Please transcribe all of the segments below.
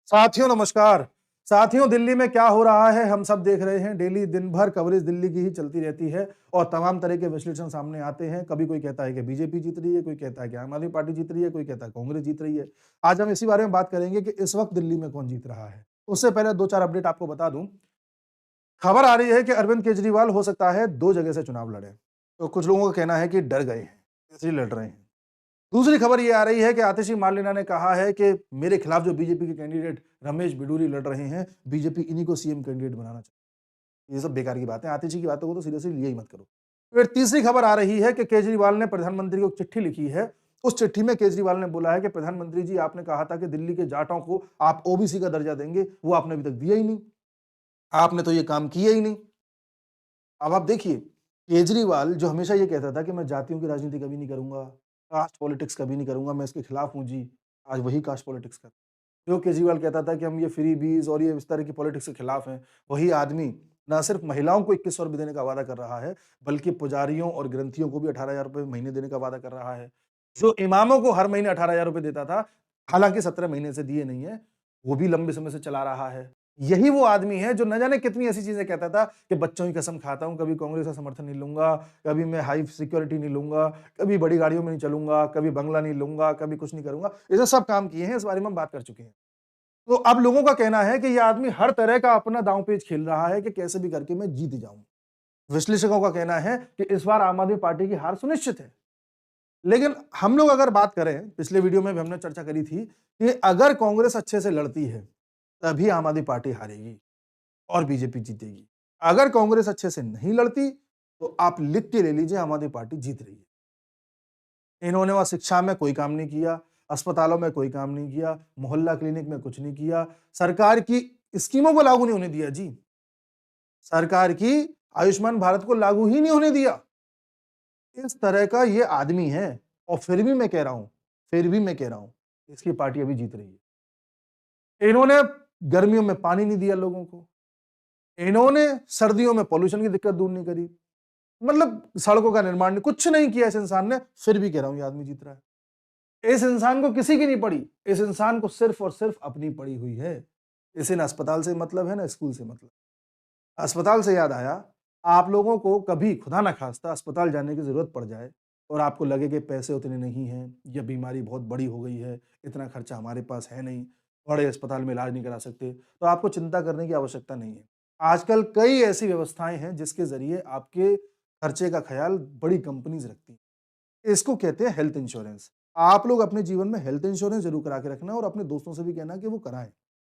साथियों नमस्कार। साथियों, दिल्ली में क्या हो रहा है हम सब देख रहे हैं। डेली दिन भर कवरेज दिल्ली की ही चलती रहती है और तमाम तरह के विश्लेषण सामने आते हैं। कभी कोई कहता है कि बीजेपी जीत रही है, कोई कहता है कि आम आदमी पार्टी जीत रही है, कोई कहता है कांग्रेस जीत रही है। आज हम इसी बारे में बात करेंगे कि इस वक्त दिल्ली में कौन जीत रहा है। उससे पहले दो चार अपडेट आपको बता दूं। खबर आ रही है कि अरविंद केजरीवाल हो सकता है दो जगह से चुनाव लड़े। तो कुछ लोगों का कहना है कि डर गए हैं इसलिए लड़ रहे हैं। दूसरी खबर ये आ रही है कि आतिशी मार्लेना ने कहा है कि मेरे खिलाफ जो बीजेपी के कैंडिडेट रमेश बिडूरी लड़ रहे हैं, बीजेपी इन्हीं को सीएम कैंडिडेट बनाना चाहिए। ये सब बेकार की बातें, आतिशी की बातों को तो सीरियसली लिया ही मत करो। फिर तीसरी खबर आ रही है कि केजरीवाल ने प्रधानमंत्री को एक चिट्ठी लिखी है। उस चिट्ठी में केजरीवाल ने बोला है कि प्रधानमंत्री जी, आपने कहा था कि दिल्ली के जाटों को आप ओबीसी का दर्जा देंगे, वो आपने अभी तक दिया ही नहीं। आपने तो ये काम किया ही नहीं। अब आप देखिए, केजरीवाल जो हमेशा ये कहता था कि मैं जातियों की राजनीति कभी नहीं करूंगा, कास्ट पॉलिटिक्स कभी नहीं करूंगा, मैं इसके खिलाफ हूं जी, आज वही कास्ट पॉलिटिक्स कर। जो केजरीवाल कहता था कि हम ये फ्री बीज और ये इस तरह की पॉलिटिक्स के खिलाफ हैं, वही आदमी ना सिर्फ महिलाओं को 2100 रुपए देने का वादा कर रहा है, बल्कि पुजारियों और ग्रंथियों को भी 18,000 रुपए महीने देने का वादा कर रहा है। जो इमामों को हर महीने 18,000 रुपए देता था, हालांकि 17 महीने से दिए नहीं है, वो भी लंबे समय से चला रहा है। यही वो आदमी है जो न जाने कितनी ऐसी चीजें कहता था कि बच्चों की कसम खाता हूं, कभी कांग्रेस का समर्थन नहीं लूंगा, कभी मैं हाई सिक्योरिटी नहीं लूंगा, कभी बड़ी गाड़ियों में नहीं चलूंगा, कभी बंगला नहीं लूंगा, कभी कुछ नहीं करूंगा। ये सब काम किए हैं, इस बारे में हम बात कर चुके हैं। तो अब लोगों का कहना है कि यह आदमी हर तरह का अपना दांव पेच खेल रहा है कि कैसे भी करके मैं जीत जाऊं। विश्लेषकों का कहना है कि इस बार आम आदमी पार्टी की हार सुनिश्चित है। लेकिन हम लोग अगर बात करें, पिछले वीडियो में भी हमने चर्चा करी थी कि अगर कांग्रेस अच्छे से लड़ती है तभी आम आदमी पार्टी हारेगी और बीजेपी जीतेगी। अगर कांग्रेस अच्छे से नहीं लड़ती तो आप लिख के ले लीजिए, आम आदमी पार्टी जीत रही है। इन्होंने वहां शिक्षा में कोई काम नहीं किया, अस्पतालों में कोई काम नहीं किया, मोहल्ला क्लिनिक में कुछ नहीं किया, सरकार की स्कीमों को लागू नहीं होने दिया जी। सरकार की आयुष्मान भारत को लागू ही नहीं होने दिया। इस तरह का ये आदमी है और फिर भी मैं कह रहा हूं, इसकी पार्टी अभी जीत रही है। इन्होंने गर्मियों में पानी नहीं दिया लोगों को, इन्होंने सर्दियों में पॉल्यूशन की दिक्कत दूर नहीं करी, मतलब सड़कों का निर्माण नहीं, कुछ नहीं किया इस इंसान ने, फिर भी कह रहा हूं ये आदमी जीत रहा है। इस इंसान को किसी की नहीं पड़ी, इस इंसान को सिर्फ और सिर्फ अपनी पड़ी हुई है। इसे ना अस्पताल से मतलब है ना स्कूल से मतलब। अस्पताल से याद आया, आप लोगों को कभी खुदा ना खास्ता अस्पताल जाने की जरूरत पड़ जाए और आपको लगे कि पैसे उतने नहीं हैं या बीमारी बहुत बड़ी हो गई है, इतना खर्चा हमारे पास है नहीं, बड़े अस्पताल में इलाज नहीं करा सकते, तो आपको चिंता करने की आवश्यकता नहीं है। आजकल कई ऐसी व्यवस्थाएं हैं जिसके जरिए आपके खर्चे का ख्याल बड़ी कंपनीज रखती हैं। इसको कहते हैं हेल्थ इंश्योरेंस। आप लोग अपने जीवन में हेल्थ इंश्योरेंस जरूर करा के रखना और अपने दोस्तों से भी कहना कि वो कराएं।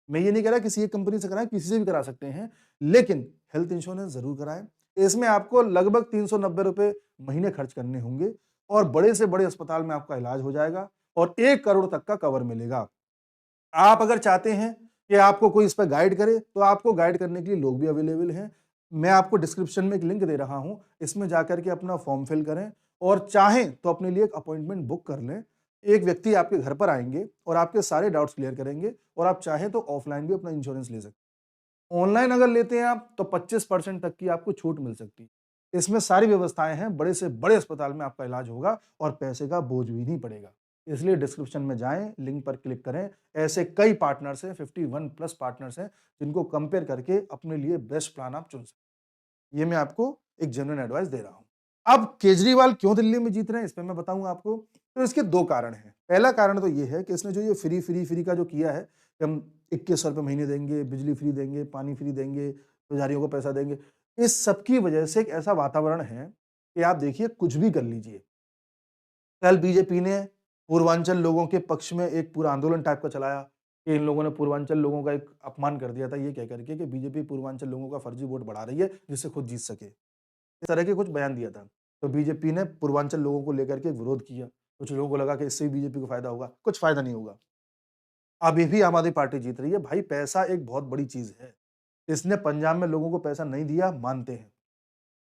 मैं ये नहीं कह रहा किसी एक कंपनी से कराएं, किसी से भी करा सकते हैं, लेकिन हेल्थ इंश्योरेंस जरूर कराएं। इसमें आपको लगभग 390 रुपए महीने खर्च करने होंगे और बड़े से बड़े अस्पताल में आपका इलाज हो जाएगा और 1 करोड़ तक का कवर मिलेगा। आप अगर चाहते हैं कि आपको कोई इस पर गाइड करे, तो आपको गाइड करने के लिए लोग भी अवेलेबल हैं। मैं आपको डिस्क्रिप्शन में एक लिंक दे रहा हूं, इसमें जाकर के अपना फॉर्म फिल करें और चाहें तो अपने लिए एक अपॉइंटमेंट बुक कर लें। एक व्यक्ति आपके घर पर आएंगे और आपके सारे डाउट्स क्लियर करेंगे और आप चाहें तो ऑफलाइन भी अपना इंश्योरेंस ले सकते हैं। ऑनलाइन अगर लेते हैं आप तो 25% तक की आपको छूट मिल सकती है। इसमें सारी व्यवस्थाएं हैं, बड़े से बड़े अस्पताल में आपका इलाज होगा और पैसे का बोझ भी नहीं पड़ेगा। इसलिए डिस्क्रिप्शन में जाएं, लिंक पर क्लिक करें। ऐसे कई पार्टनर्स हैं, 51 प्लस पार्टनर्स हैं, जिनको कंपेयर करके अपने लिए बेस्ट प्लान आप चुन सकते हैं। ये मैं आपको एक जेन्युइन एडवाइस दे रहा हूं। अब केजरीवाल क्यों दिल्ली में जीत रहे हैं, इस पे मैं बताऊंगा आपको। तो इसके दो कारण हैं। पहला कारण तो ये है कि इसने जो ये फ्री का जो किया है कि हम 2100 रुपए महीने देंगे, बिजली फ्री देंगे, पानी फ्री देंगे, पुजारियों को पैसा देंगे, इस सब की वजह से एक ऐसा वातावरण है कि आप देखिए कुछ भी कर लीजिए। कल बीजेपी ने पूर्वांचल लोगों के पक्ष में एक पूरा आंदोलन टाइप का चलाया कि इन लोगों ने पूर्वांचल लोगों का एक अपमान कर दिया था, ये कह करके कि बीजेपी पूर्वांचल लोगों का फर्जी वोट बढ़ा रही है जिससे खुद जीत सके। इस तरह के कुछ बयान दिया था। तो बीजेपी ने पूर्वांचल लोगों को लेकर के विरोध किया। कुछ लोगों को लगा कि इससे भी बीजेपी को फायदा होगा, कुछ फायदा नहीं होगा। अभी भी आम आदमी पार्टी जीत रही है। भाई, पैसा एक बहुत बड़ी चीज है। इसने पंजाब में लोगों को पैसा नहीं दिया, मानते हैं।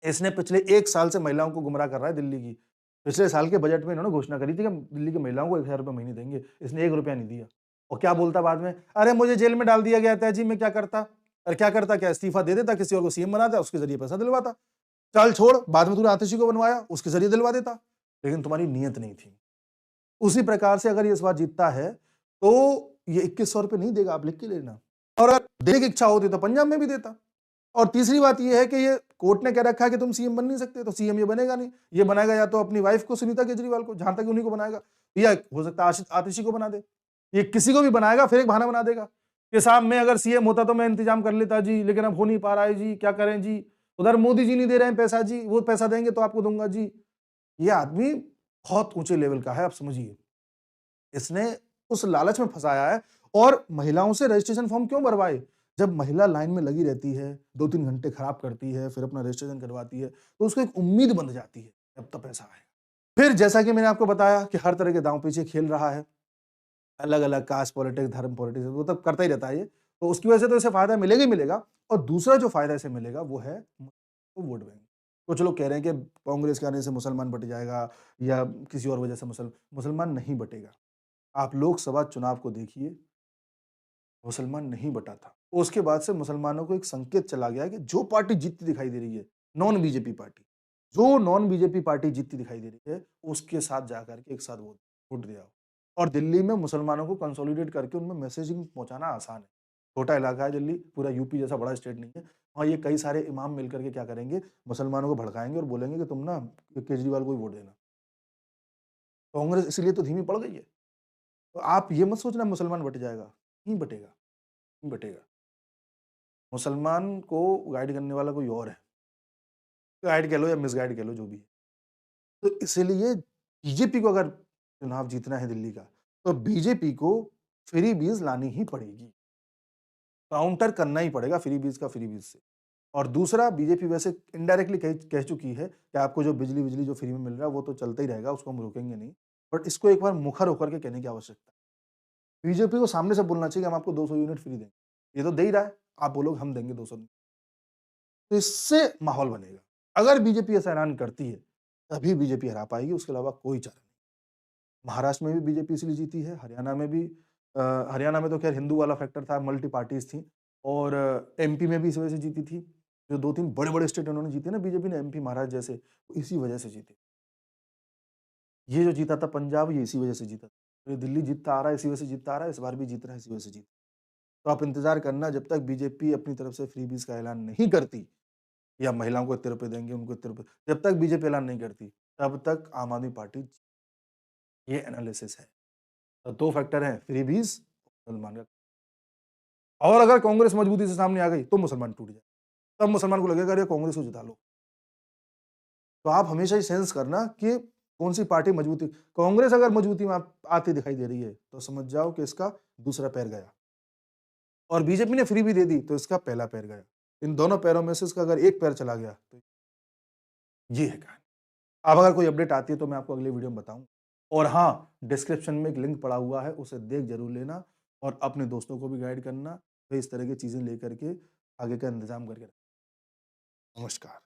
इसने पिछले 1 साल से महिलाओं को गुमराह कर रहा है दिल्ली की। पिछले साल के बजट में इन्होंने घोषणा करी थी कि हम दिल्ली की महिलाओं को 1000 रुपए महीने देंगे। इसने 1 रुपया नहीं दिया। और क्या बोलता बाद में, अरे मुझे जेल में डाल दिया गया था जी, मैं क्या करता। अरे क्या करता, क्या इस्तीफा दे देता, किसी और को सीएम बनाता, उसके जरिए पैसा दिलवाता। चल छोड़, बाद में तूने आतिशी को बनवाया, उसके जरिए दिलवा देता। लेकिन तुम्हारी नीयत नहीं थी। उसी प्रकार से अगर ये इस बार जीतता है तो ये 2100 रुपए नहीं देगा, आप लिख के लेना। और अगर देने की इच्छा होती तो पंजाब में भी देता। और तीसरी बात ये है कि ये कोर्ट ने कह रखा है कि तुम सीएम बन नहीं सकते, तो सीएम ये बनेगा नहीं। ये बनाएगा या तो अपनी वाइफ को, सुनीता केजरीवाल को, जहां तक उन्हीं को बनाएगा, या हो सकता है आतिशी को बना दे। ये किसी को भी बनाएगा, फिर एक बहाना बना देगा कि साहब मैं अगर सीएम होता तो मैं इंतजाम कर लेता जी, लेकिन अब हो नहीं पा रहा है जी, क्या करें जी, उधर मोदी जी नहीं दे रहे हैं पैसा जी, वो पैसा देंगे तो आपको दूंगा जी। ये आदमी बहुत ऊंचे लेवल का है, आप समझिए। इसने उस लालच में फंसाया है। और महिलाओं से रजिस्ट्रेशन फॉर्म क्यों भरवाए? जब महिला लाइन में लगी रहती है, 2-3 घंटे खराब करती है, फिर अपना रजिस्ट्रेशन करवाती है, तो उसको एक उम्मीद बंध जाती है, अब तो पैसा आएगा। फिर जैसा कि मैंने आपको बताया कि हर तरह के दांव पेंच खेल रहा है, अलग-अलग कास्ट पॉलिटिक्स, धर्म पॉलिटिक्स, वो तो करता ही रहता है ये। तो उसकी वजह से तो इसे फायदा मिलेगा ही मिलेगा। और दूसरा जो फायदा इसे मिलेगा वो है वोट बैंक। कुछ लोग कह रहे हैं कि कांग्रेस के आने से मुसलमान बट जाएगा या किसी और वजह से मुसलमान नहीं बटेगा। आप लोकसभा चुनाव को देखिए, मुसलमान नहीं बटा था। उसके बाद से मुसलमानों को एक संकेत चला गया है कि जो पार्टी जीतती दिखाई दे रही है, नॉन बीजेपी पार्टी, जो नॉन बीजेपी पार्टी जीतती दिखाई दे रही है, उसके साथ जाकर के एक साथ वोट वोट दिया। और दिल्ली में मुसलमानों को कंसोलिडेट करके उनमें मैसेजिंग पहुंचाना आसान है। छोटा इलाका है दिल्ली, पूरा यूपी जैसा बड़ा स्टेट नहीं है। वहाँ ये कई सारे इमाम मिलकर के क्या करेंगे, मुसलमानों को भड़काएंगे और बोलेंगे कि तुम ना केजरीवाल को ही वोट देना। कांग्रेस इसीलिए तो धीमी पड़ गई है। तो आप ये मत सोचना मुसलमान बट जाएगा, नहीं बटेगा, नहीं बटेगा। मुसलमान को गाइड करने वाला कोई और है। गाइड कह लो या मिसगाइड कह लो, जो भी है। तो इसीलिए बीजेपी को अगर चुनाव जीतना है दिल्ली का, तो बीजेपी को फ्री बीज लानी ही पड़ेगी। काउंटर करना ही पड़ेगा फ्री बीज का फ्री बीज से। और दूसरा, बीजेपी वैसे इनडायरेक्टली कह चुकी है कि आपको जो बिजली जो फ्री में मिल रहा है वो तो चलता ही रहेगा, उसको हम रोकेंगे नहीं। बट इसको एक बार मुखर होकर के कहने की आवश्यकता है। बीजेपी को सामने से बोलना चाहिए कि हम आपको 200 यूनिट फ्री देंगे। ये तो दे ही रहा है, आप बोलोगे हम देंगे 200। तो इससे माहौल बनेगा। अगर बीजेपी ऐसा ऐलान करती है, तभी बीजेपी हरा पाएगी, उसके अलावा कोई चारा नहीं। महाराष्ट्र में भी बीजेपी इसलिए जीती है, हरियाणा में भी हरियाणा में तो खैर हिंदू वाला फैक्टर था, मल्टी पार्टीज़ थी। और एमपी में भी इस वजह से जीती थी। जो 2-3 बड़े-बड़े स्टेट उन्होंने जीते ना बीजेपी ने, एमपी, महाराष्ट्र जैसे, इसी वजह से जीते। ये जो जीता था पंजाब, ये इसी वजह से जीता था। ये दिल्ली जीतता आ रहा है, इसी वजह से जीतता आ रहा है, इस बार भी जीत रहा है, इसी वजह से जीत। तो आप इंतज़ार करना, जब तक बीजेपी अपनी तरफ से फ्रीबीज़ का ऐलान नहीं करती, या महिलाओं को इतने रुपए देंगे, उनको इतने रुपए, जब तक बीजेपी ऐलान नहीं करती, तब तक आम आदमी पार्टी, ये एनालिसिस है। तो 2 फैक्टर हैं, फ्रीबीज़, मुसलमान का। और अगर कांग्रेस मजबूती से सामने आ गई, तो मुसलमान टूट जाए। तब मुसलमान को लगेगा अरे कांग्रेस को जिता लो। तो आप हमेशा ये सेंस करना कि कौन-सी पार्टी मजबूती, कांग्रेस अगर मजबूती में आती दिखाई दे रही है, तो समझ जाओ कि इसका दूसरा पैर गया। और बीजेपी ने फ्री भी दे दी, तो इसका पहला पैर गया। इन दोनों पैरों में से इसका अगर एक पैर चला गया, तो ये है कहानी। अब अगर कोई अपडेट आती है तो मैं आपको अगले वीडियो में बताऊँ। और हाँ, डिस्क्रिप्शन में एक लिंक पड़ा हुआ है, उसे देख ज़रूर लेना और अपने दोस्तों को भी गाइड करना। तो इस तरह की चीज़ें लेकर के आगे का इंतज़ाम करके रखना। नमस्कार।